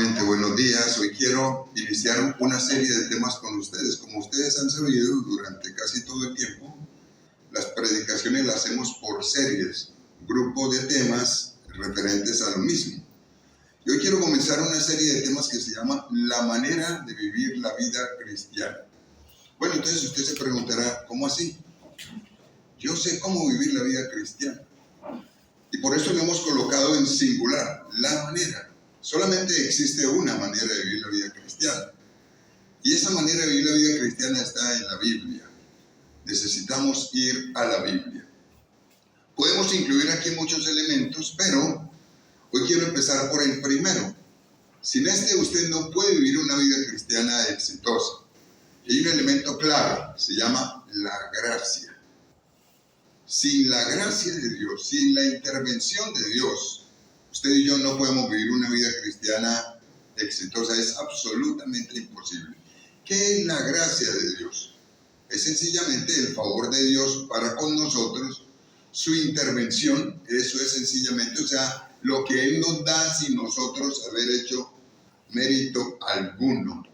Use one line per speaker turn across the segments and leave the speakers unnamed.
Nuevamente, buenos días. Hoy quiero iniciar una serie de temas con ustedes. Como ustedes han sabido, durante casi todo el tiempo, las predicaciones las hacemos por series, grupos de temas referentes a lo mismo. Y hoy quiero comenzar una serie de temas que se llama La manera de vivir la vida cristiana. Bueno, entonces usted se preguntará, ¿cómo así? Yo sé cómo vivir la vida cristiana. Y por eso lo hemos colocado en singular, la manera. Solamente existe una manera de vivir la vida cristiana. Y esa manera de vivir la vida cristiana está en la Biblia. Necesitamos ir a la Biblia. Podemos incluir aquí muchos elementos, pero hoy quiero empezar por el primero. Sin este usted no puede vivir una vida cristiana exitosa. Y hay un elemento clave, se llama la gracia. Sin la gracia de Dios, sin la intervención de Dios, usted y yo no podemos vivir una vida cristiana exitosa. Es absolutamente imposible. ¿Qué es la gracia de Dios? Es sencillamente el favor de Dios para con nosotros, su intervención. Eso es sencillamente, lo que Él nos da sin nosotros haber hecho mérito alguno.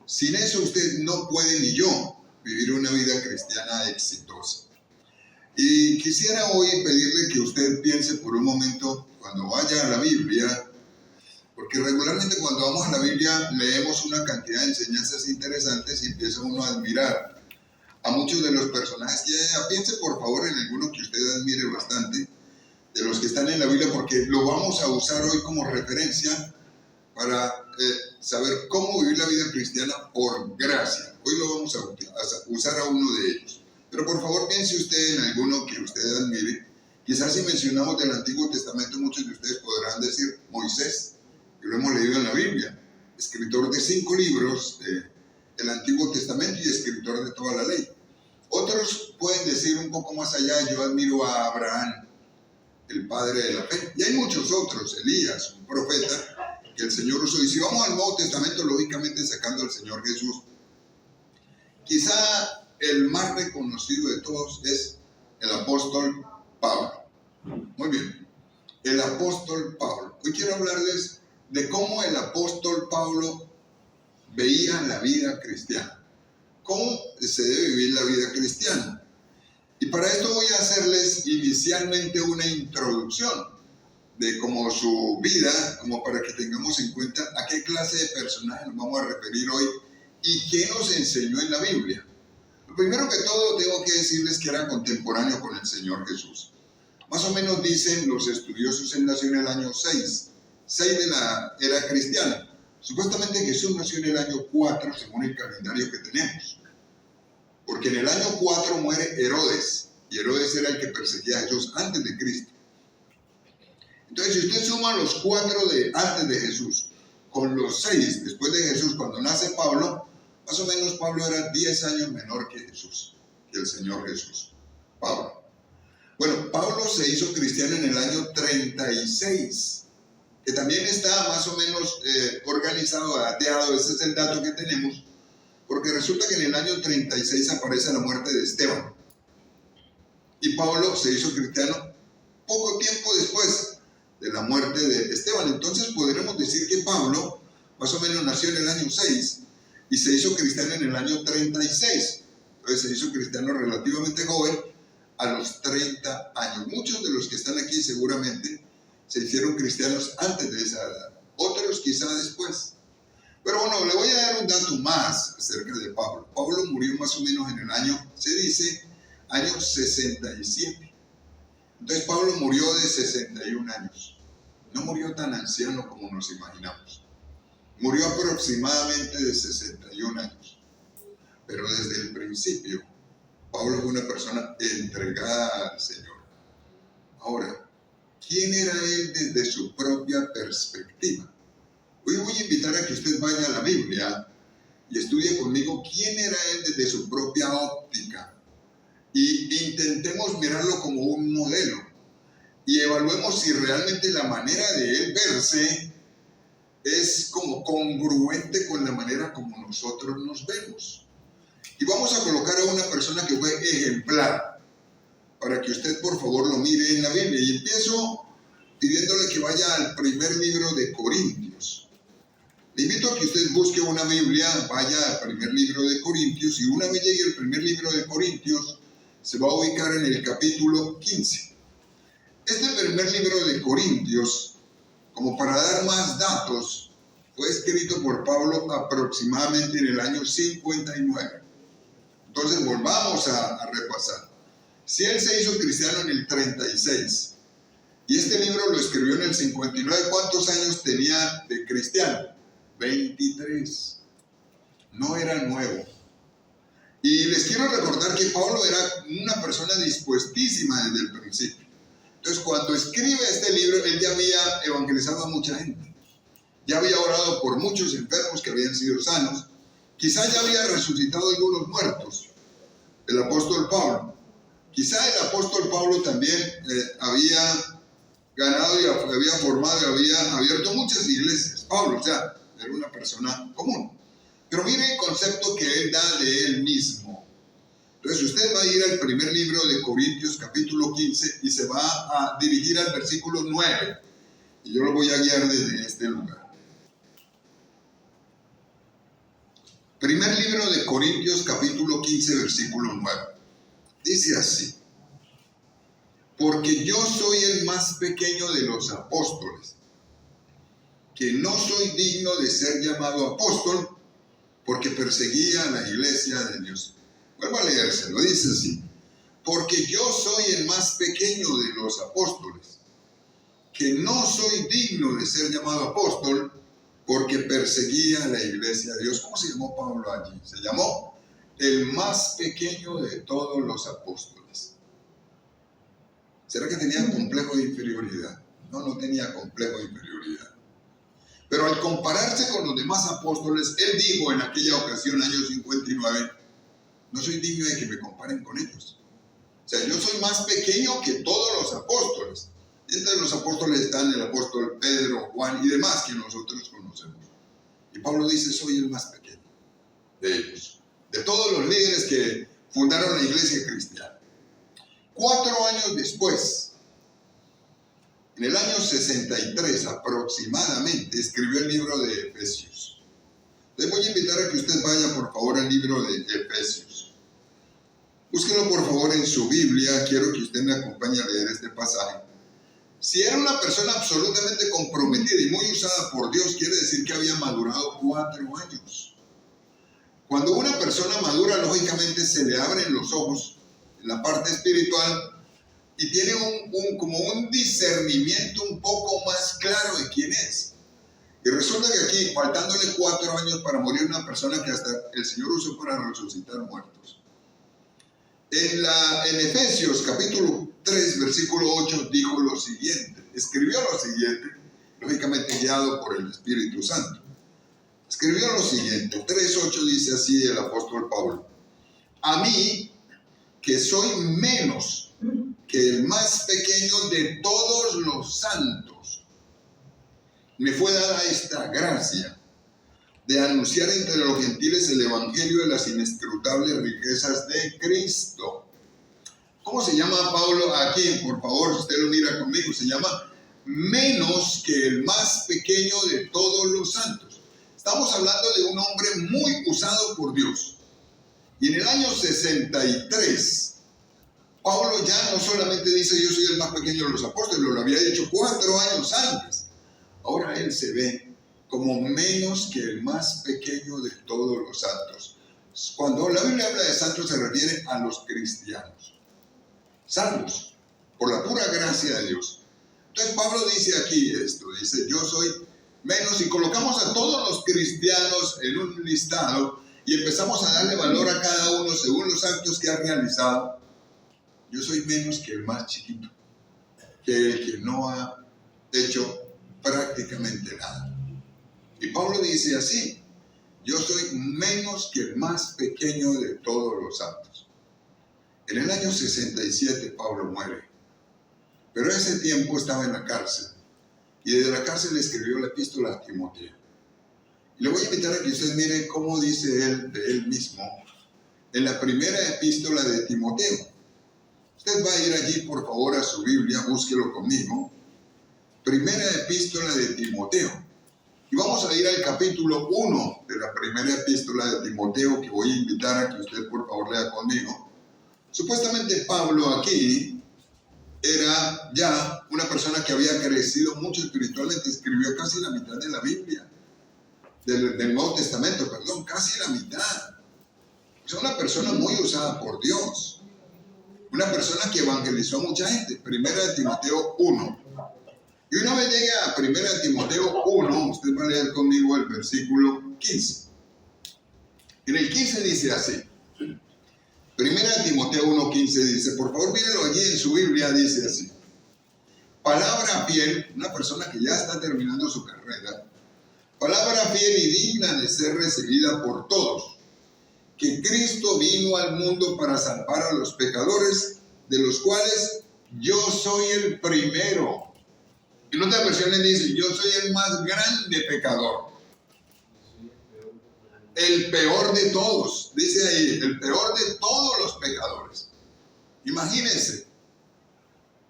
Sin eso usted no puede, ni yo, vivir una vida cristiana exitosa. Y quisiera hoy pedirle que usted piense por un momento cuando vaya a la Biblia, porque regularmente cuando vamos a la Biblia leemos una cantidad de enseñanzas interesantes y empieza uno a admirar a muchos de los personajes que hay. Piense por favor en alguno que usted admire bastante, de los que están en la Biblia, porque lo vamos a usar hoy como referencia para saber cómo vivir la vida cristiana por gracia. Hoy lo vamos a usar a uno de ellos. Pero por favor piense usted en alguno que usted admire. Quizás si mencionamos del Antiguo Testamento, muchos de ustedes podrán decir Moisés, que lo hemos leído en la Biblia, escritor de 5 libros del Antiguo Testamento y escritor de toda la ley. Otros pueden decir un poco más allá, yo admiro a Abraham, el padre de la fe. Y hay muchos otros, Elías, un profeta que el Señor usó. Y si vamos al Nuevo Testamento, lógicamente sacando al Señor Jesús, quizá el más reconocido de todos es el apóstol Pablo. Muy bien, el apóstol Pablo. Hoy quiero hablarles de cómo el apóstol Pablo veía la vida cristiana. ¿Cómo se debe vivir la vida cristiana? Y para esto voy a hacerles inicialmente una introducción de cómo su vida, como para que tengamos en cuenta a qué clase de personaje nos vamos a referir hoy y qué nos enseñó en la Biblia. Lo primero que todo tengo que decirles que era contemporáneo con el Señor Jesús. Más o menos dicen los estudiosos, él nació en el año 6 de la era cristiana. Supuestamente Jesús nació en el año 4 según el calendario que tenemos. Porque en el año 4 muere Herodes. Y Herodes era el que perseguía a Jesús antes de Cristo. Entonces, si usted suma los 4 de antes de Jesús con los 6 después de Jesús, cuando nace Pablo, más o menos Pablo era 10 años menor que Jesús, que el Señor Jesús. Pablo. Bueno, Pablo se hizo cristiano en el año 36, que también está más o menos organizado, dateado. Ese es el dato que tenemos, porque resulta que en el año 36 aparece la muerte de Esteban. Y Pablo se hizo cristiano poco tiempo después de la muerte de Esteban. Entonces podremos decir que Pablo más o menos nació en el año 6 y se hizo cristiano en el año 36. Entonces se hizo cristiano relativamente joven, a los 30 años. Muchos de los que están aquí seguramente se hicieron cristianos antes de esa edad. Otros quizá después. Pero bueno, le voy a dar un dato más acerca de Pablo. Pablo murió más o menos en el año, se dice, año 67. Entonces Pablo murió de 61 años. No murió tan anciano como nos imaginamos. Murió aproximadamente de 61 años. Pero desde el principio, Pablo fue una persona entregada al Señor. Ahora, ¿quién era él desde su propia perspectiva? Hoy voy a invitar a que usted vaya a la Biblia y estudie conmigo quién era él desde su propia óptica. Y intentemos mirarlo como un modelo. Y evaluemos si realmente la manera de él verse es como congruente con la manera como nosotros nos vemos. Y vamos a colocar a una persona que fue ejemplar, para que usted por favor lo mire en la Biblia. Y empiezo pidiéndole que vaya al primer libro de Corintios. Te invito a que usted busque una Biblia, vaya al primer libro de Corintios, y una vez llegue al primer libro de Corintios, se va a ubicar en el capítulo 15. Este primer libro de Corintios, como para dar más datos, fue escrito por Pablo aproximadamente en el año 59. Entonces volvamos a repasar. Si él se hizo cristiano en el 36 y este libro lo escribió en el 59, ¿cuántos años tenía de cristiano? 23. No era nuevo. Y les quiero recordar que Pablo era una persona dispuestísima desde el principio. Entonces, cuando escribe este libro, él ya había evangelizado a mucha gente. Ya había orado por muchos enfermos que habían sido sanos. Quizás ya había resucitado algunos muertos, el apóstol Pablo. Quizá el apóstol Pablo también había ganado y había formado y había abierto muchas iglesias. Pablo, o sea, era una persona común. Pero mire el concepto que él da de él mismo. Entonces usted va a ir al primer libro de Corintios, capítulo 15, y se va a dirigir al versículo 9. Y yo lo voy a guiar desde este lugar. Primer libro de Corintios, capítulo 15, versículo 9. Dice así: porque yo soy el más pequeño de los apóstoles, que no soy digno de ser llamado apóstol, porque perseguía a la iglesia de Dios. Vuelvo a leérselo, dice así: porque yo soy el más pequeño de los apóstoles, que no soy digno de ser llamado apóstol, porque perseguía a la iglesia de Dios. ¿Cómo se llamó Pablo allí? Se llamó el más pequeño de todos los apóstoles. ¿Será que tenía complejo de inferioridad? No, no tenía complejo de inferioridad. Pero al compararse con los demás apóstoles, él dijo en aquella ocasión, año 59, no soy digno de que me comparen con ellos. O sea, yo soy más pequeño que todos los apóstoles. Entre los apóstoles están el apóstol Pedro, Juan y demás que nosotros conocemos. Y Pablo dice, soy el más pequeño de ellos, de todos los líderes que fundaron la iglesia cristiana. 4 años después, en el año 63 aproximadamente, escribió el libro de Efesios. Les voy a invitar a que usted vaya por favor al libro de Efesios. Búsquelo por favor en su Biblia, quiero que usted me acompañe a leer este pasaje. Si era una persona absolutamente comprometida y muy usada por Dios, quiere decir que había madurado 4 años. Cuando una persona madura, lógicamente se le abren los ojos en la parte espiritual y tiene como un discernimiento un poco más claro de quién es. Y resulta que aquí, faltándole 4 años para morir una persona que hasta el Señor usó para resucitar muertos. En Efesios capítulo 3, versículo 8, dijo lo siguiente, escribió lo siguiente, lógicamente guiado por el Espíritu Santo. Escribió lo siguiente, 3:8 dice así el apóstol Pablo: a mí, que soy menos que el más pequeño de todos los santos, me fue dada esta gracia de anunciar entre los gentiles el evangelio de las inescrutables riquezas de Cristo. ¿Cómo se llama Pablo aquí? Por favor, si usted lo mira conmigo, se llama menos que el más pequeño de todos los santos. Estamos hablando de un hombre muy usado por Dios. Y en el año 63, Pablo ya no solamente dice yo soy el más pequeño de los apóstoles, lo había dicho 4 años antes. Ahora él se ve como menos que el más pequeño de todos los santos. Cuando la Biblia habla de santos se refiere a los cristianos. Salvos por la pura gracia de Dios. Entonces Pablo dice aquí esto, dice yo soy menos, y colocamos a todos los cristianos en un listado y empezamos a darle valor a cada uno según los actos que ha realizado. Yo soy menos que el más chiquito, que el que no ha hecho prácticamente nada. Y Pablo dice así, yo soy menos que el más pequeño de todos los santos. En el año 67 Pablo muere, pero ese tiempo estaba en la cárcel y desde la cárcel le escribió la epístola a Timoteo. Y le voy a invitar a que usted mire cómo dice él de él mismo en la primera epístola de Timoteo. Usted va a ir allí por favor a su Biblia, búsquelo conmigo. Primera epístola de Timoteo. Y vamos a ir al capítulo 1 de la primera epístola de Timoteo, que voy a invitar a que usted por favor lea conmigo. Supuestamente Pablo aquí era ya una persona que había crecido mucho espiritualmente, escribió casi la mitad de la Biblia, del Nuevo Testamento, perdón, casi la mitad. O sea, una persona muy usada por Dios, una persona que evangelizó a mucha gente. Primera de Timoteo 1. Y una vez llegue a 1 Timoteo 1, usted va a leer conmigo el versículo 15. En el 15 dice así. 1 Timoteo 1:15 dice, por favor mírenlo allí en su Biblia, dice así. Palabra fiel, una persona que ya está terminando su carrera. Palabra fiel y digna de ser recibida por todos. Que Cristo vino al mundo para salvar a los pecadores, de los cuales yo soy el primero. En otras versiones dice, yo soy el más grande pecador. El peor de todos, dice ahí, el peor de todos los pecadores. Imagínense,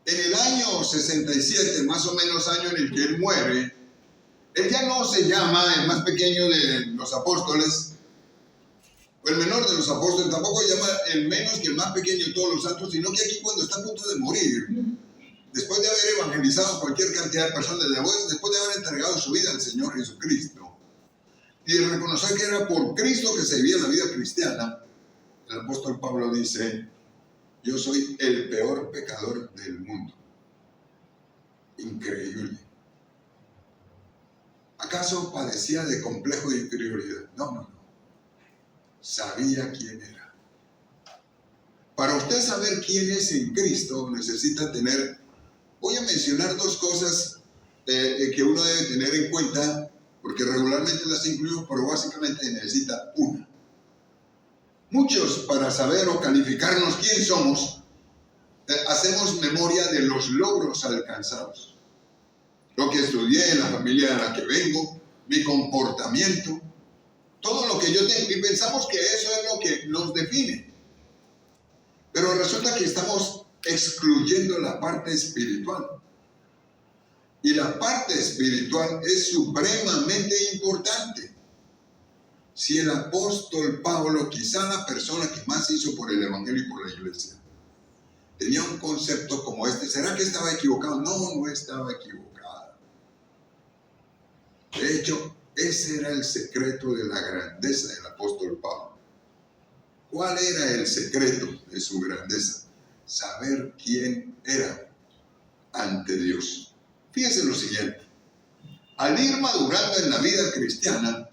en el año 67, más o menos año en el que él muere, él ya no se llama el más pequeño de los apóstoles, o el menor de los apóstoles, tampoco se llama el menos que el más pequeño de todos los santos, sino que aquí cuando está a punto de morir, después de haber evangelizado cualquier cantidad de personas, después de haber entregado su vida al Señor Jesucristo, y de reconocer que era por Cristo que se vivía la vida cristiana, el apóstol Pablo dice, yo soy el peor pecador del mundo. Increíble. ¿Acaso padecía de complejo de inferioridad? No. Sabía quién era. Para usted saber quién es en Cristo, necesita tener, voy a mencionar dos cosas que uno debe tener en cuenta, porque regularmente las incluyo, pero básicamente necesita una. Muchos, para saber o calificarnos quién somos, hacemos memoria de los logros alcanzados. Lo que estudié, la familia de la que vengo, mi comportamiento, todo lo que yo tengo, y pensamos que eso es lo que nos define. Pero resulta que estamos excluyendo la parte espiritual. Y la parte espiritual es supremamente importante. Si el apóstol Pablo, quizá la persona que más hizo por el evangelio y por la iglesia, tenía un concepto como este, ¿será que estaba equivocado? No estaba equivocado. De hecho, ese era el secreto de la grandeza del apóstol Pablo. ¿Cuál era el secreto de su grandeza? Saber quién era ante Dios. Fíjense lo siguiente, al ir madurando en la vida cristiana,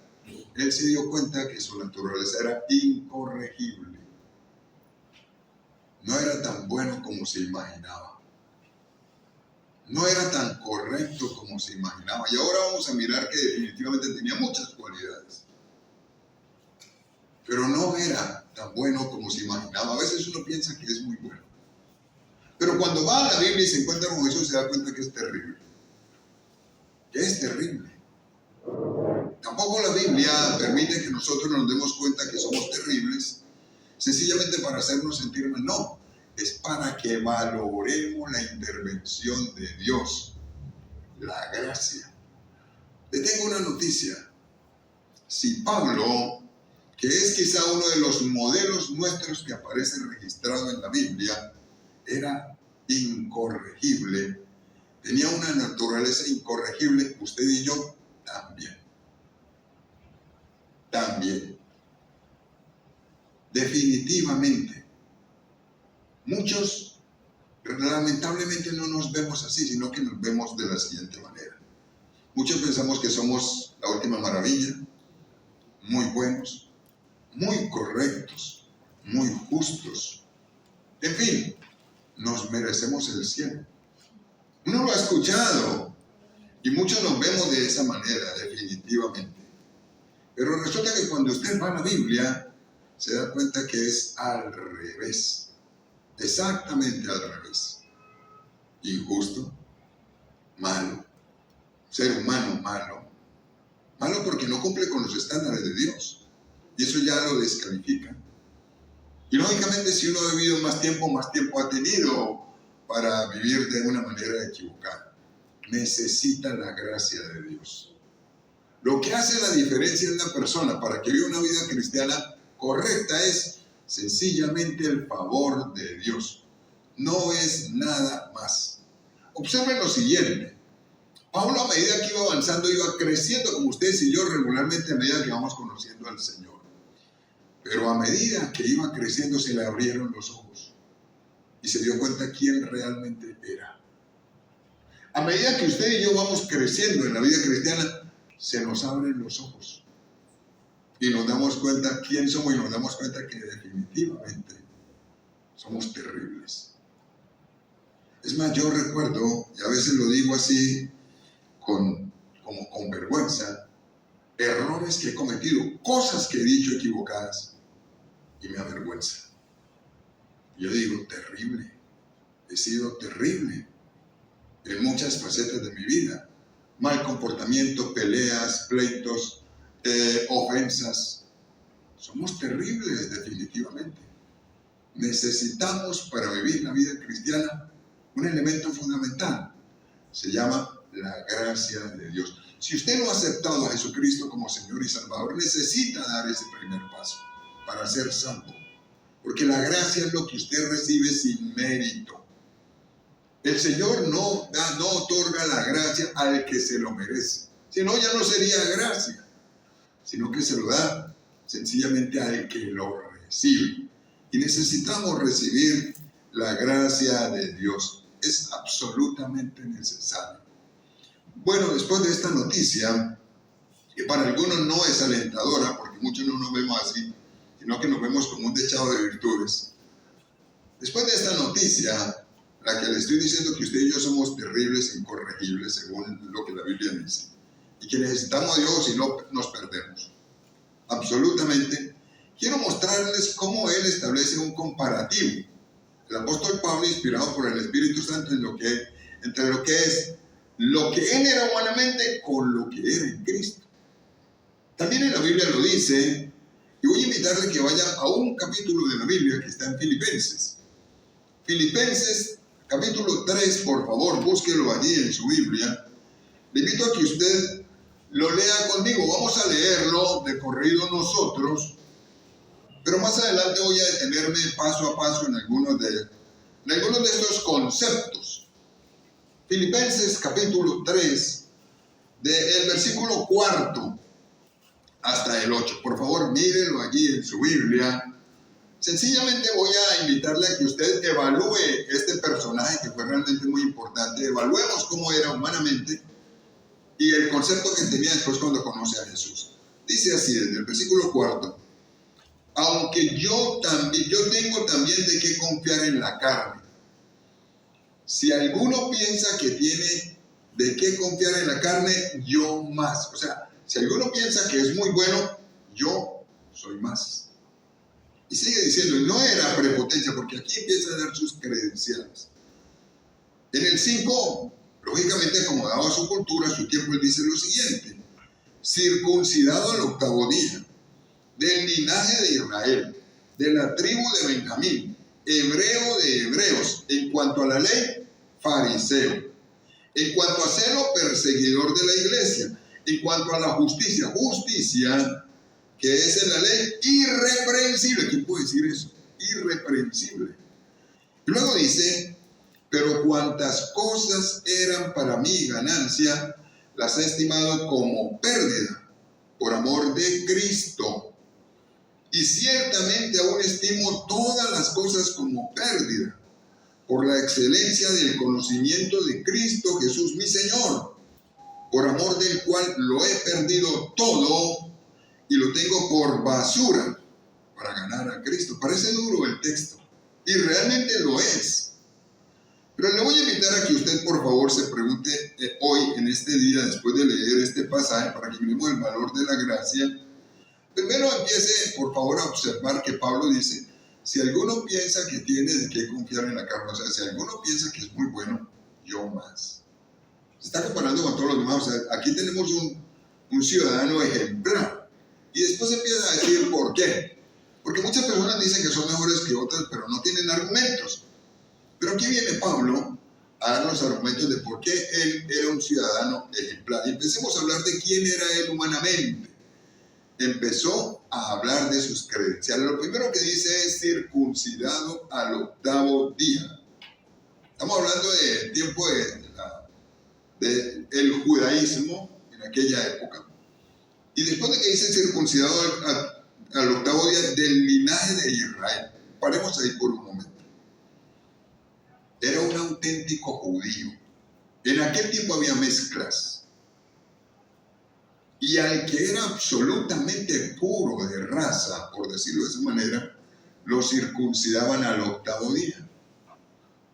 él se dio cuenta que su naturaleza era incorregible. No era tan bueno como se imaginaba. No era tan correcto como se imaginaba. Y ahora vamos a mirar que definitivamente tenía muchas cualidades. Pero no era tan bueno como se imaginaba. A veces uno piensa que es muy bueno. Pero cuando va a la Biblia y se encuentra con eso, se da cuenta que es terrible. Que es terrible. Tampoco la Biblia permite que nosotros nos demos cuenta que somos terribles, sencillamente para hacernos sentir mal. No, es para que valoremos la intervención de Dios, la gracia. Le tengo una noticia. Si Pablo, que es quizá uno de los modelos nuestros que aparece registrado en la Biblia, era incorregible, tenía una naturaleza incorregible, usted y yo también. Definitivamente. Muchos lamentablemente no nos vemos así, sino que nos vemos de la siguiente manera. Muchos pensamos que somos la última maravilla, muy buenos, muy correctos, muy justos. En fin, nos merecemos el cielo. Uno lo ha escuchado y muchos nos vemos de esa manera, definitivamente. Pero resulta que cuando usted va a la Biblia, se da cuenta que es al revés. Exactamente al revés. Injusto, malo, ser humano malo. Malo porque no cumple con los estándares de Dios. Y eso ya lo descalifica. Y lógicamente si uno ha vivido más tiempo ha tenido para vivir de una manera equivocada. Necesita la gracia de Dios. Lo que hace la diferencia en la persona para que viva una vida cristiana correcta es sencillamente el favor de Dios. No es nada más. Observen lo siguiente. Pablo, a medida que iba avanzando, iba creciendo, como ustedes y yo regularmente a medida que vamos conociendo al Señor. Pero a medida que iba creciendo se le abrieron los ojos y se dio cuenta quién realmente era. A medida que usted y yo vamos creciendo en la vida cristiana, se nos abren los ojos y nos damos cuenta quién somos y nos damos cuenta que definitivamente somos terribles. Es más, yo recuerdo, y a veces lo digo así con vergüenza, errores que he cometido, cosas que he dicho equivocadas y me avergüenza. Yo digo, terrible, he sido terrible en muchas facetas de mi vida. Mal comportamiento, peleas, pleitos, ofensas. Somos terribles definitivamente. Necesitamos para vivir la vida cristiana un elemento fundamental. Se llama la gracia de Dios. Si usted no ha aceptado a Jesucristo como Señor y Salvador, necesita dar ese primer paso para ser salvo. Porque la gracia es lo que usted recibe sin mérito. El Señor no otorga la gracia al que se lo merece. Si no, ya no sería gracia, sino que se lo da sencillamente al que lo recibe. Y necesitamos recibir la gracia de Dios. Es absolutamente necesario. Bueno, después de esta noticia, que para algunos no es alentadora, porque muchos no nos vemos así, sino que nos vemos como un techado de virtudes. Después de esta noticia, la que le estoy diciendo que usted y yo somos terribles e incorregibles, según lo que la Biblia dice, y que necesitamos a Dios y no nos perdemos. Absolutamente. Quiero mostrarles cómo Él establece un comparativo. El apóstol Pablo, inspirado por el Espíritu Santo, entre lo que es lo que Él era humanamente con lo que era en Cristo. También en la Biblia lo dice, y voy a invitarle que vaya a un capítulo de la Biblia que está en Filipenses. Filipenses, capítulo 3, por favor, búsquelo allí en su Biblia. Le invito a que usted lo lea conmigo. Vamos a leerlo de corrido nosotros, pero más adelante voy a detenerme paso a paso en algunos de estos conceptos. Filipenses capítulo 3, del versículo 4 hasta el 8. Por favor, mírelo allí en su Biblia. Sencillamente voy a invitarle a que usted evalúe este personaje que fue realmente muy importante. Evaluemos cómo era humanamente y el concepto que tenía después cuando conoce a Jesús. Dice así, desde el versículo 4. Aunque yo tengo también de qué confiar en la carne. Si alguno piensa que tiene de qué confiar en la carne, yo más. O sea, si alguno piensa que es muy bueno, yo soy más. Y sigue diciendo, no era prepotencia, porque aquí empieza a dar sus credenciales. En el 5, lógicamente acomodado a su cultura, a su tiempo, él dice lo siguiente: circuncidado al 8º día, del linaje de Israel, de la tribu de Benjamín, hebreo de hebreos, en cuanto a la ley, fariseo, en cuanto a celo, perseguidor de la iglesia, en cuanto a la justicia, que es en la ley, irreprensible. ¿Quién puede decir eso? Irreprensible. Y luego dice, pero cuantas cosas eran para mí ganancia, las he estimado como pérdida, por amor de Cristo. Y ciertamente aún estimo todas las cosas como pérdida, por la excelencia del conocimiento de Cristo Jesús mi Señor, por amor del cual lo he perdido todo y lo tengo por basura para ganar a Cristo. Parece duro el texto, y realmente lo es. Pero le voy a invitar a que usted, por favor, se pregunte hoy, en este día, después de leer este pasaje, para que miremos el valor de la gracia. Primero empiece, por favor, a observar que Pablo dice, si alguno piensa que tiene de qué confiar en la carne, o sea, si alguno piensa que es muy bueno, yo más. Se está comparando con todos los demás. O sea, aquí tenemos un ciudadano ejemplar. Y después empieza a decir por qué. Porque muchas personas dicen que son mejores que otras, pero no tienen argumentos. Pero aquí viene Pablo a dar los argumentos de por qué él era un ciudadano ejemplar. Y empecemos a hablar de quién era él humanamente. Empezó a hablar de sus credenciales. Lo primero que dice es circuncidado al 8º día. Estamos hablando del tiempo del judaísmo en aquella época. Y después de que dice circuncidado al 8º día del linaje de Israel, paremos ahí por un momento. Era un auténtico judío. En aquel tiempo había mezclas. Y al que era absolutamente puro de raza, por decirlo de esa manera, lo circuncidaban al 8º día.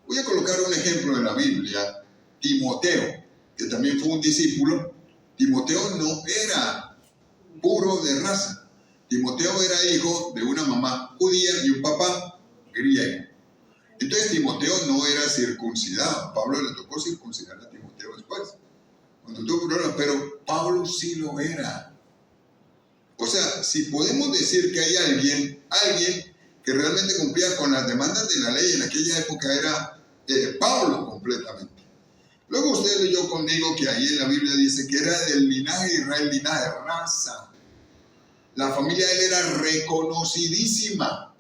Voy a colocar un ejemplo de la Biblia. Timoteo, que también fue un discípulo. Timoteo no era puro de raza. Timoteo era hijo de una mamá judía y un papá griego. Entonces Timoteo no era circuncidado. Pablo le tocó circuncidar a Timoteo después, cuando tuvo problemas, pero Pablo sí lo era. O sea, si podemos decir que hay alguien que realmente cumplía con las demandas de la ley en aquella época, era Pablo completamente. Luego usted leyó conmigo que ahí en la Biblia dice que era del linaje de Israel, linaje de raza. La familia de él era reconocidísima,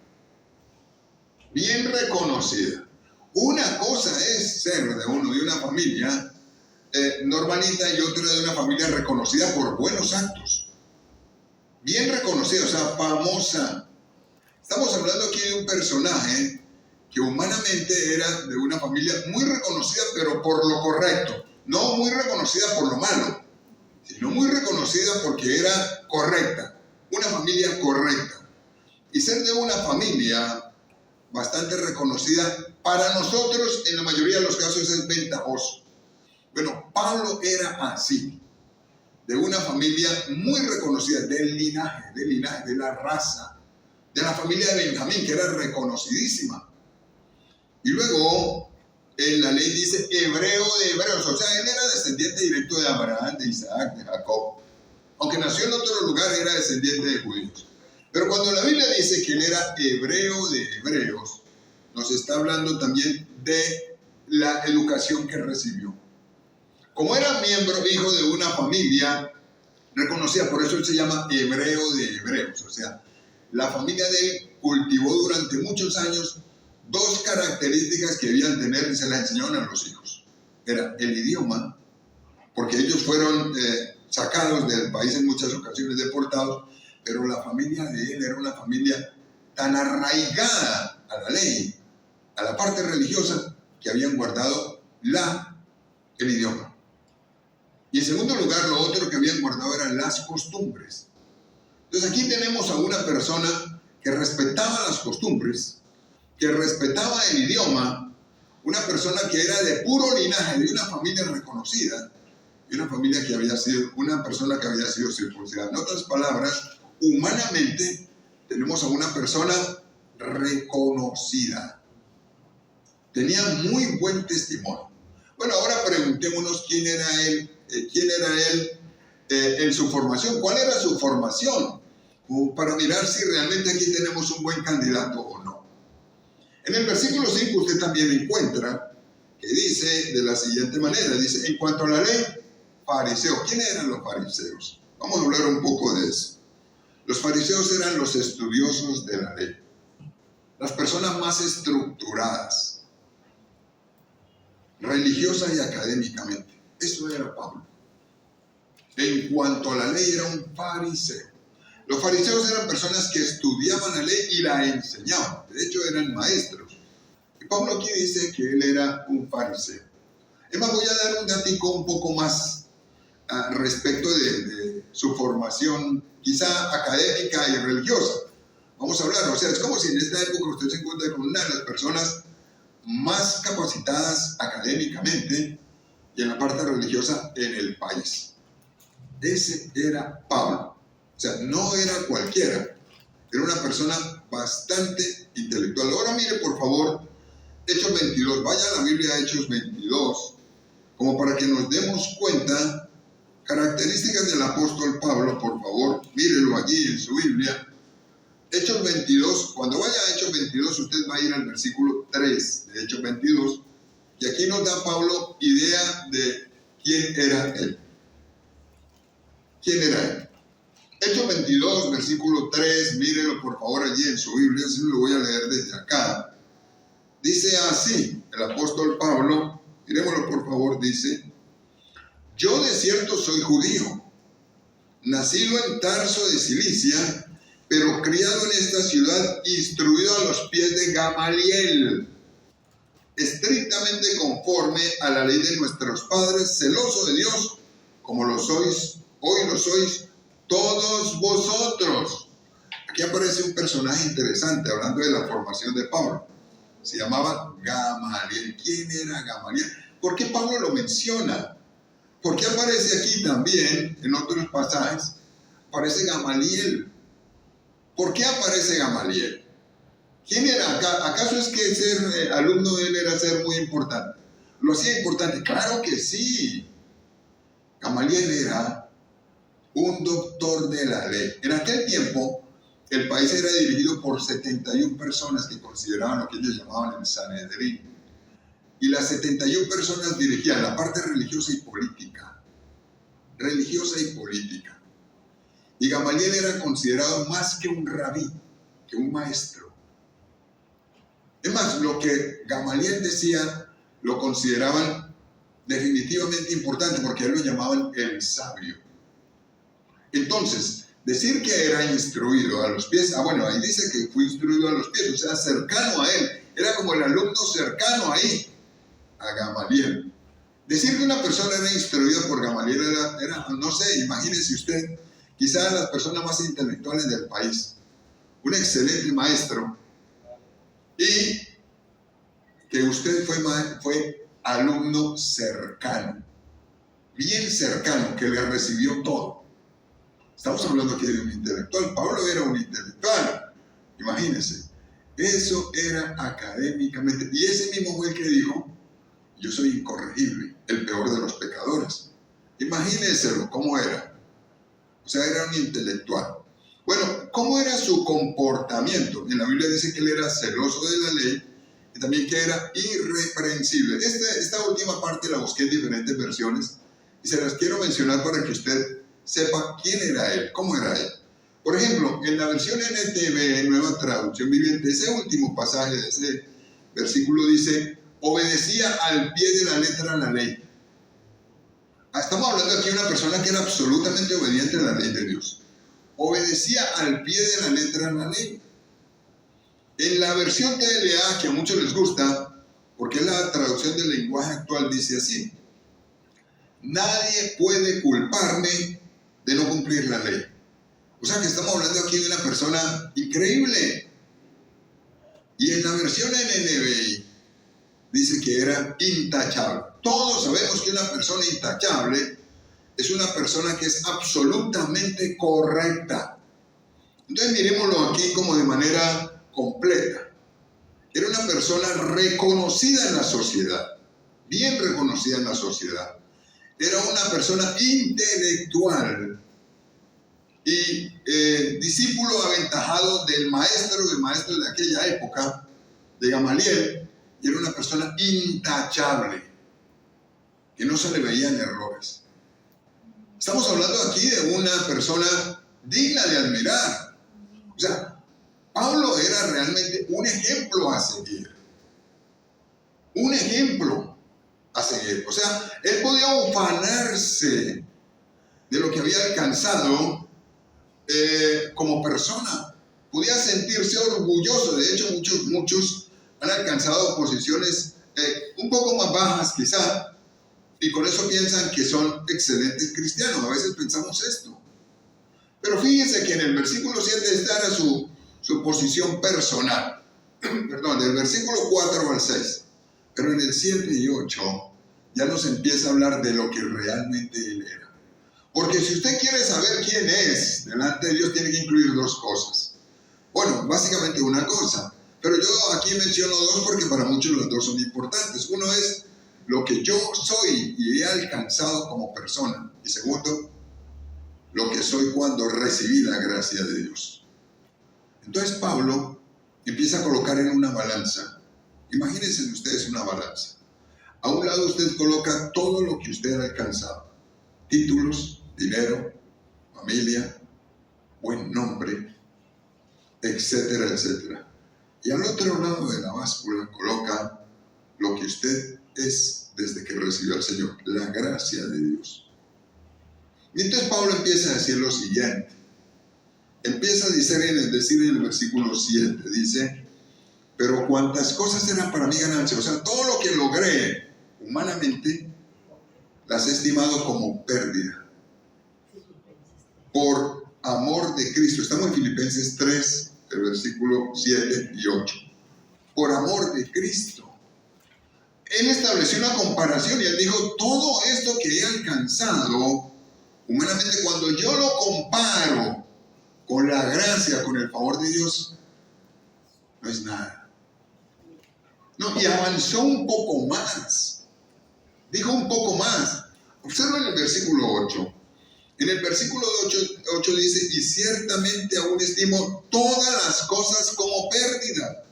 bien reconocida. Una cosa es ser de una familia normalita y otra de una familia reconocida por buenos actos. Bien reconocida, o sea, famosa. Estamos hablando aquí de un personaje que humanamente era de una familia muy reconocida, pero por lo correcto. No muy reconocida por lo malo, sino muy reconocida porque era correcta. Una familia correcta. Y ser de una familia bastante reconocida, para nosotros en la mayoría de los casos es ventajoso. Bueno, Pablo era así, de una familia muy reconocida, del linaje, de la raza, de la familia de Benjamín, que era reconocidísima. Y luego en la ley dice hebreo de hebreos, o sea, él era descendiente directo de Abraham, de Isaac, de Jacob. Aunque nació en otro lugar, era descendiente de judíos. Pero cuando la Biblia dice que él era hebreo de hebreos, nos está hablando también de la educación que recibió. Como era hijo de una familia reconocida, por eso él se llama hebreo de hebreos. O sea, la familia de él cultivó durante muchos años dos características que debían tener y se las enseñaron a los hijos. Era el idioma, porque ellos fueron sacados del país en muchas ocasiones, deportados, pero la familia de él era una familia tan arraigada a la ley, a la parte religiosa, que habían guardado el idioma. Y en segundo lugar, lo otro que habían guardado eran las costumbres. Entonces aquí tenemos a una persona que respetaba las costumbres, que respetaba el idioma, una persona que era de puro linaje, de una familia reconocida, y una familia que había sido, una persona que había sido circuncidada. En otras palabras, humanamente tenemos a una persona reconocida. Tenía muy buen testimonio. Bueno, ahora preguntémonos quién era él en su formación. ¿Cuál era su formación? Para mirar si realmente aquí tenemos un buen candidato o no. En el versículo 5 usted también encuentra que dice de la siguiente manera, dice, en cuanto a la ley, fariseos. ¿Quiénes eran los fariseos? Vamos a hablar un poco de eso. Los fariseos eran los estudiosos de la ley, las personas más estructuradas, religiosa y académicamente. Eso era Pablo. En cuanto a la ley, era un fariseo. Los fariseos eran personas que estudiaban la ley y la enseñaban. De hecho, eran maestros. Y Pablo aquí dice que él era un fariseo. Es más, voy a dar un datico un poco más respecto de su formación, quizá académica y religiosa. Vamos a hablar, o sea, es como si en esta época usted se encuentra con una de las personas más capacitadas académicamente y en la parte religiosa en el país. Ese era Pablo. O sea, no era cualquiera. Era una persona bastante intelectual. Ahora mire, por favor, Hechos 22. Vaya a la Biblia, Hechos 22, como para que nos demos cuenta. Características del apóstol Pablo, por favor, mírelo allí en su Biblia. Hechos 22, cuando vaya a Hechos 22, usted va a ir al versículo 3 de Hechos 22, Y aquí nos da Pablo idea de quién era él. ¿Quién era él? Hechos 22, versículo 3, mírenlo por favor allí en su Biblia, así lo voy a leer desde acá. Dice así, el apóstol Pablo, mirémoslo por favor, dice: yo de cierto soy judío, nacido en Tarso de Cilicia, pero criado en esta ciudad, instruido a los pies de Gamaliel, estrictamente conforme a la ley de nuestros padres, celoso de Dios, como lo sois, hoy lo sois todos vosotros. Aquí aparece un personaje interesante hablando de la formación de Pablo. Se llamaba Gamaliel. ¿Quién era Gamaliel? ¿Por qué Pablo lo menciona? ¿Por qué aparece aquí también, en otros pasajes, aparece Gamaliel? ¿Por qué aparece Gamaliel? ¿Quién era? ¿Acaso es que ser alumno de él era ser muy importante? ¿Lo hacía importante? Claro que sí. Gamaliel era un doctor de la ley. En aquel tiempo, el país era dirigido por 71 personas que consideraban lo que ellos llamaban el Sanedrín. Y las 71 personas dirigían la parte religiosa y política. Religiosa y política. Y Gamaliel era considerado más que un rabí, que un maestro. Es más, lo que Gamaliel decía lo consideraban definitivamente importante porque él lo llamaban el sabio. Entonces, decir que era instruido a los pies, bueno, ahí dice que fue instruido a los pies, o sea, cercano a él, era como el alumno cercano ahí, a Gamaliel. Decir que una persona era instruida por Gamaliel era no sé, imagínese usted, quizás las personas más intelectuales del país, un excelente maestro, y que usted fue alumno cercano, bien cercano, que le recibió todo. Estamos hablando aquí de un intelectual. Pablo era un intelectual, imagínense. Eso era académicamente, y ese mismo fue el que dijo: yo soy incorregible, el peor de los pecadores. Imagínenselo, ¿cómo era? O sea, era un intelectual. Bueno, ¿cómo era su comportamiento? En la Biblia dice que él era celoso de la ley y también que era irreprensible. Esta última parte la busqué en diferentes versiones y se las quiero mencionar para que usted sepa quién era él, cómo era él. Por ejemplo, en la versión NTV, Nueva Traducción Viviente, ese último pasaje de ese versículo dice: obedecía al pie de la letra la ley. Estamos hablando aquí de una persona que era absolutamente obediente a la ley de Dios. Obedecía al pie de la letra la ley. En la versión TLA, que a muchos les gusta, porque es la traducción del lenguaje actual, dice así: nadie puede culparme de no cumplir la ley. O sea que estamos hablando aquí de una persona increíble. Y en la versión NNBI dice que era intachable. Todos sabemos que una persona intachable es una persona que es absolutamente correcta. Entonces miremoslo aquí como de manera completa. Era una persona reconocida en la sociedad, bien reconocida en la sociedad. Era una persona intelectual y discípulo aventajado del maestro de aquella época, de Gamaliel, y era una persona intachable, que no se le veían errores. Estamos hablando aquí de una persona digna de admirar. O sea, Pablo era realmente un ejemplo a seguir. Un ejemplo a seguir. O sea, él podía ufanarse de lo que había alcanzado como persona. Podía sentirse orgulloso. De hecho, muchos han alcanzado posiciones un poco más bajas quizá, y con eso piensan que son excelentes cristianos. A veces pensamos esto. Pero fíjense que en el versículo 7 esta era su posición personal. Perdón, del versículo 4 al 6. Pero en el 7 y 8 ya nos empieza a hablar de lo que realmente él era. Porque si usted quiere saber quién es delante de Dios, tiene que incluir dos cosas. Bueno, básicamente una cosa. Pero yo aquí menciono dos porque para muchos las dos son importantes. Uno es lo que yo soy y he alcanzado como persona. Y segundo, lo que soy cuando recibí la gracia de Dios. Entonces Pablo empieza a colocar en una balanza. Imagínense ustedes una balanza. A un lado usted coloca todo lo que usted ha alcanzado. Títulos, dinero, familia, buen nombre, etcétera, etcétera. Y al otro lado de la báscula coloca lo que usted es desde que recibió al Señor, la gracia de Dios. Y entonces Pablo empieza a decir lo siguiente. Empieza a decir en el versículo 7, dice, pero cuantas cosas eran para mí ganancia, o sea, todo lo que logré humanamente, las he estimado como pérdida, por amor de Cristo. Estamos en Filipenses 3, el versículo 7 y 8. Por amor de Cristo. Él estableció una comparación y él dijo, todo esto que he alcanzado, humanamente, cuando yo lo comparo con la gracia, con el favor de Dios, no es nada. No, y avanzó un poco más. Dijo un poco más. Observa en el versículo 8. En el versículo 8 dice, y ciertamente aún estimo todas las cosas como pérdida,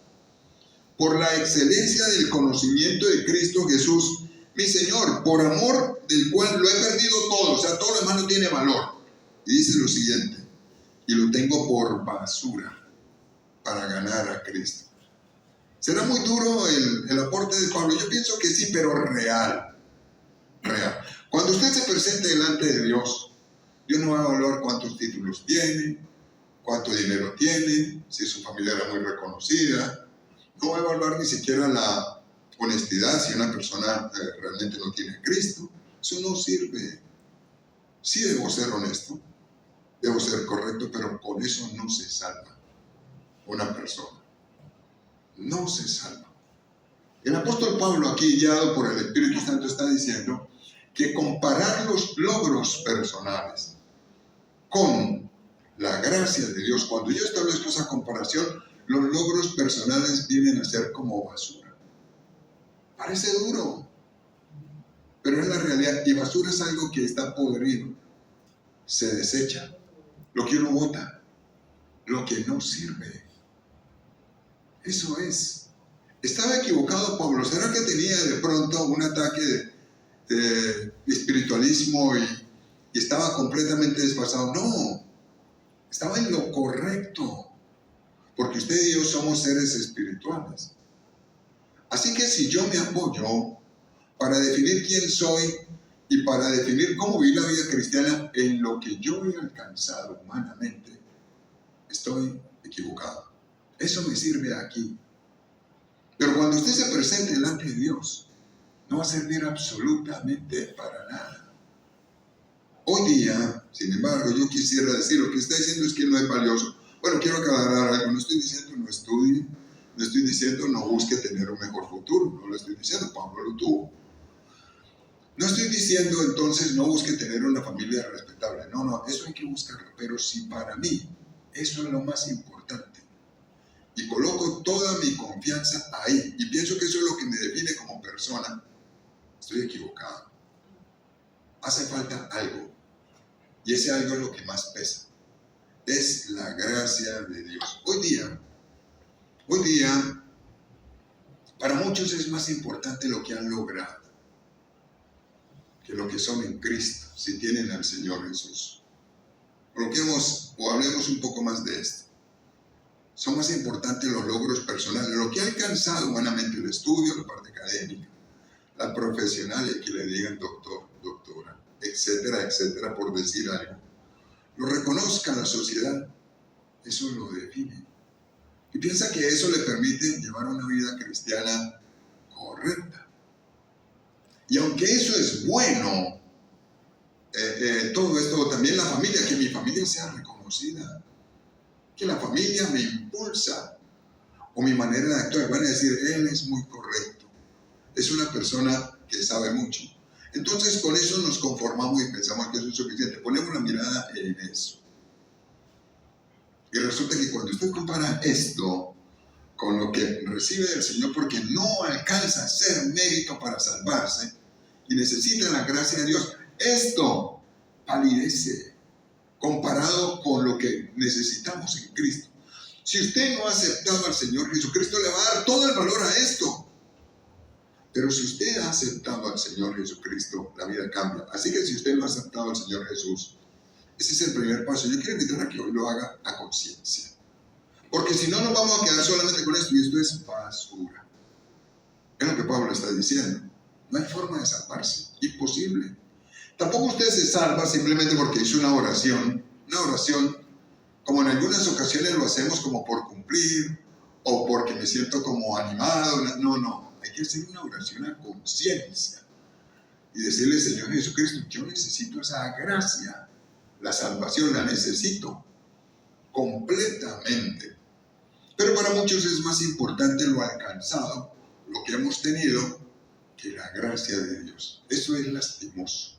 por la excelencia del conocimiento de Cristo Jesús, mi Señor, por amor del cual lo he perdido todo, o sea, todo lo demás no tiene valor. Y dice lo siguiente, y lo tengo por basura para ganar a Cristo. ¿Será muy duro el aporte de Pablo? Yo pienso que sí, pero real. Cuando usted se presente delante de Dios, Dios no va a evaluar cuántos títulos tiene, cuánto dinero tiene, si su familia era muy reconocida. No va a evaluar ni siquiera la honestidad, si una persona realmente no tiene a Cristo. Eso no sirve. Sí debo ser honesto, debo ser correcto, pero con eso no se salva una persona. No se salva. El apóstol Pablo, aquí guiado por el Espíritu Santo, está diciendo que comparar los logros personales con la gracia de Dios, cuando yo establezco esa comparación, los logros personales vienen a ser como basura. Parece duro, pero es la realidad. Y basura es algo que está podrido, se desecha, lo que uno bota, lo que no sirve. Eso es. Estaba equivocado Pablo. ¿Será que tenía de pronto un ataque de espiritualismo y estaba completamente desfasado? No, estaba en lo correcto, porque usted y yo somos seres espirituales. Así que si yo me apoyo para definir quién soy y para definir cómo vivir la vida cristiana en lo que yo he alcanzado humanamente, estoy equivocado. Eso me sirve aquí. Pero cuando usted se presente delante de Dios, no va a servir absolutamente para nada. Hoy día, sin embargo, yo quisiera decir, lo que está diciendo es que no es valioso. Bueno, quiero aclarar algo. No estoy diciendo no estudie, no estoy diciendo no busque tener un mejor futuro. No lo estoy diciendo, Pablo lo tuvo. No estoy diciendo entonces no busque tener una familia respetable. No, eso hay que buscarlo. Pero si para mí eso es lo más importante, y coloco toda mi confianza ahí, y pienso que eso es lo que me define como persona, estoy equivocado. Hace falta algo, y ese algo es lo que más pesa. Es la gracia de Dios. Hoy día, para muchos es más importante lo que han logrado que lo que son en Cristo, si tienen al Señor Jesús. Coloquemos o hablemos un poco más de esto. Son más importantes los logros personales, lo que ha alcanzado humanamente, el estudio, la parte académica, la profesional, el que le digan doctor, doctora, etcétera, etcétera, por decir algo. Lo reconozca la sociedad, eso lo define. Y piensa que eso le permite llevar una vida cristiana correcta. Y aunque eso es bueno, todo esto, también la familia, que mi familia sea reconocida, que la familia me impulsa, o mi manera de actuar, van a decir, él es muy correcto, es una persona que sabe mucho. Entonces con eso nos conformamos y pensamos que eso es suficiente, ponemos la mirada en eso. Y resulta que cuando usted compara esto con lo que recibe del Señor, porque no alcanza a ser mérito para salvarse y necesita la gracia de Dios, esto palidece comparado con lo que necesitamos en Cristo. Si usted no ha aceptado al Señor Jesucristo, le va a dar todo el valor a esto. Pero si usted ha aceptado al Señor Jesucristo, la vida cambia. Así que si usted no ha aceptado al Señor Jesús, ese es el primer paso. Yo quiero invitar a que hoy lo haga a conciencia. Porque si no, nos vamos a quedar solamente con esto, y esto es basura. Es lo que Pablo está diciendo. No hay forma de salvarse. Imposible. Tampoco usted se salva simplemente porque hizo una oración. Una oración, como en algunas ocasiones lo hacemos como por cumplir, o porque me siento como animado. No. Hay que hacer una oración a conciencia. Y decirle, Señor Jesucristo, yo necesito esa gracia. La salvación la necesito completamente. Pero para muchos es más importante lo alcanzado, lo que hemos tenido, que la gracia de Dios. Eso es lastimoso,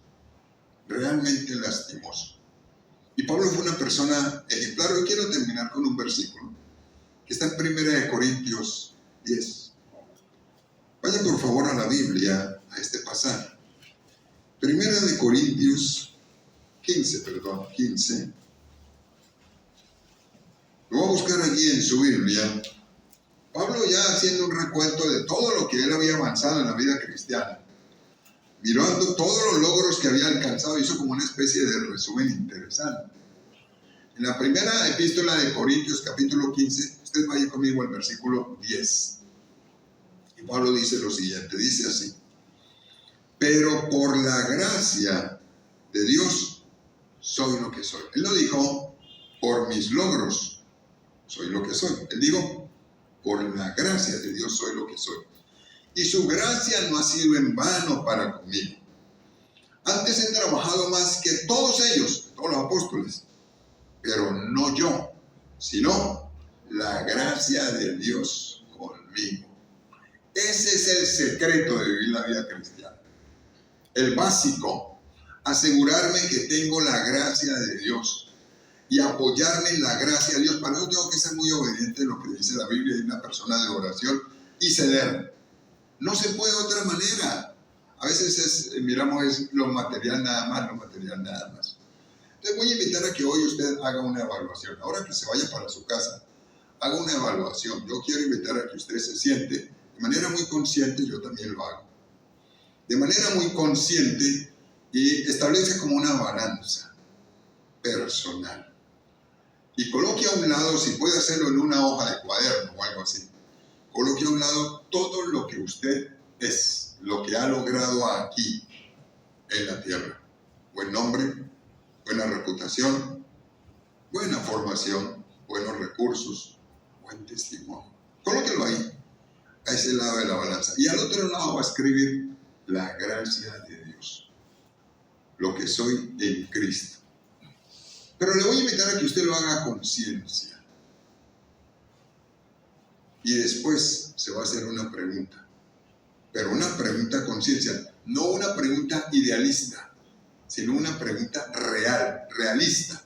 realmente lastimoso. Y Pablo fue una persona ejemplar. Hoy quiero terminar con un versículo que está en 1 Corintios 10. Vaya por favor a la Biblia, a este pasaje. 1 Corintios 15. Lo voy a buscar allí en su Biblia. Pablo, ya haciendo un recuento de todo lo que él había avanzado en la vida cristiana, mirando todos los logros que había alcanzado, hizo como una especie de resumen interesante. En la primera epístola de Corintios, capítulo 15, usted vaya conmigo al versículo 10. Y Pablo dice lo siguiente, dice así: pero por la gracia de Dios soy lo que soy. Él no dijo, por mis logros soy lo que soy. Él dijo, por la gracia de Dios soy lo que soy. Y su gracia no ha sido en vano para conmigo. Antes he trabajado más que todos ellos, todos los apóstoles, pero no yo, sino la gracia de Dios conmigo. Ese es el secreto de vivir la vida cristiana. El básico, asegurarme que tengo la gracia de Dios y apoyarme en la gracia de Dios. Para eso tengo que ser muy obediente a lo que dice la Biblia y una persona de oración y ceder. No se puede de otra manera. A veces miramos lo material nada más. Entonces voy a invitar a que hoy usted haga una evaluación. Ahora que se vaya para su casa, haga una evaluación. Yo quiero invitar a que usted se siente de manera muy consciente, yo también lo hago. De manera muy consciente y establece como una balanza personal. Y coloque a un lado, si puede hacerlo en una hoja de cuaderno o algo así, coloque a un lado todo lo que usted es, lo que ha logrado aquí en la tierra. Buen nombre, buena reputación, buena formación, buenos recursos, buen testimonio. Colóquelo ahí, a ese lado de la balanza. Y al otro lado va a escribir la gracia de Dios, lo que soy en Cristo. Pero le voy a invitar a que usted lo haga a conciencia. Y después se va a hacer una pregunta. Pero una pregunta a conciencia, no una pregunta idealista, sino una pregunta real, realista.